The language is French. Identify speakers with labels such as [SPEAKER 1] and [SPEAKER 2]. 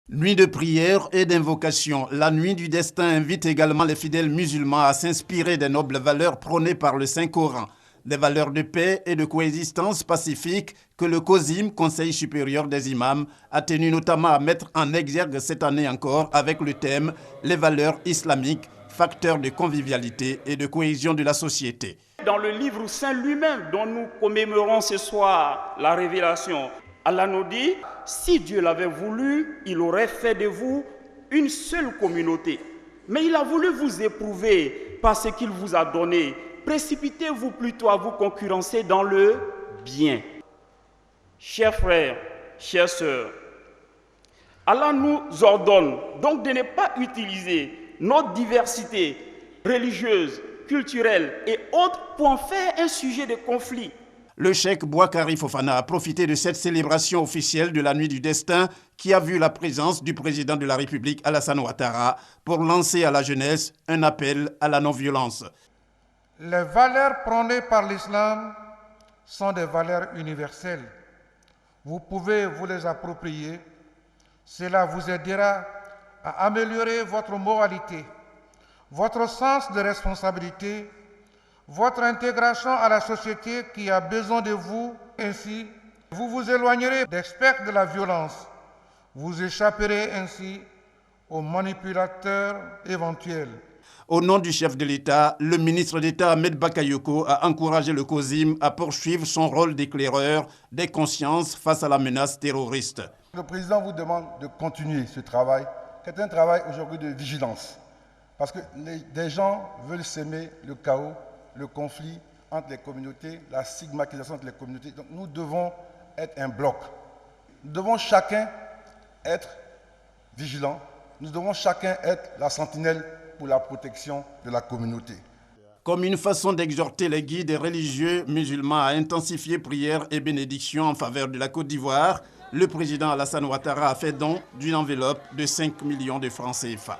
[SPEAKER 1] Nuit de prière et d'invocation, la nuit du destin invite également les fidèles musulmans à s'inspirer des nobles valeurs prônées par le Saint-Coran, des valeurs de paix et de coexistence pacifique que le COSIM, Conseil supérieur des imams, a tenu notamment à mettre en exergue cette année encore avec le thème « Les valeurs islamiques, facteurs de convivialité et de cohésion de la société ».
[SPEAKER 2] Dans le livre saint lui-même dont nous commémorons ce soir la révélation, Allah nous dit, si Dieu l'avait voulu, il aurait fait de vous une seule communauté. Mais il a voulu vous éprouver par ce qu'il vous a donné. Précipitez-vous plutôt à vous concurrencer dans le bien. Chers frères, chères sœurs, Allah nous ordonne donc de ne pas utiliser notre diversité religieuse, culturelle et autres pour en faire un sujet de conflit.
[SPEAKER 1] Le cheikh Boakari Fofana a profité de cette célébration officielle de la Nuit du Destin qui a vu la présence du président de la République Alassane Ouattara pour lancer à la jeunesse un appel à la non-violence.
[SPEAKER 3] Les valeurs prônées par l'islam sont des valeurs universelles. Vous pouvez vous les approprier. Cela vous aidera à améliorer votre moralité, votre sens de responsabilité, votre intégration à la société qui a besoin de vous. Ainsi, vous vous éloignerez des spectres de la violence. Vous échapperez ainsi aux manipulateurs éventuels.
[SPEAKER 1] Au nom du chef de l'État, le ministre d'État Ahmed Bakayoko a encouragé le COSIM à poursuivre son rôle d'éclaireur des consciences face à la menace terroriste.
[SPEAKER 4] Le président vous demande de continuer ce travail, qui est un travail aujourd'hui de vigilance. Parce que des gens veulent s'aimer le chaos, le conflit entre les communautés, la stigmatisation entre les communautés. Donc nous devons être un bloc. Nous devons chacun être vigilant. Nous devons chacun être la sentinelle pour la protection de la communauté.
[SPEAKER 1] Comme une façon d'exhorter les guides religieux musulmans à intensifier prières et bénédictions en faveur de la Côte d'Ivoire, le président Alassane Ouattara a fait don d'une enveloppe de 5 millions de francs CFA.